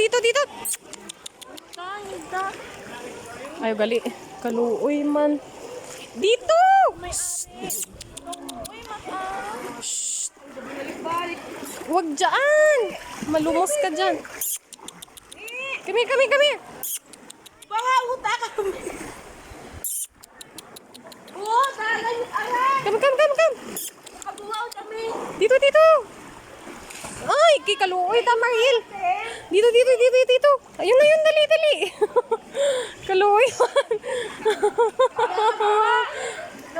dito, dito. Ayaw, gali. Kaluoy man. Dito! Shh. Huwag dyan! Malumos ka dyan. Kami. Baha, uta kami. Oo, talagang aray. Come. Kabuhaw kami. Dito. Ay, kikaluoy ta, Maril. Dito. Ayun na yun, dali. Kaluoy man.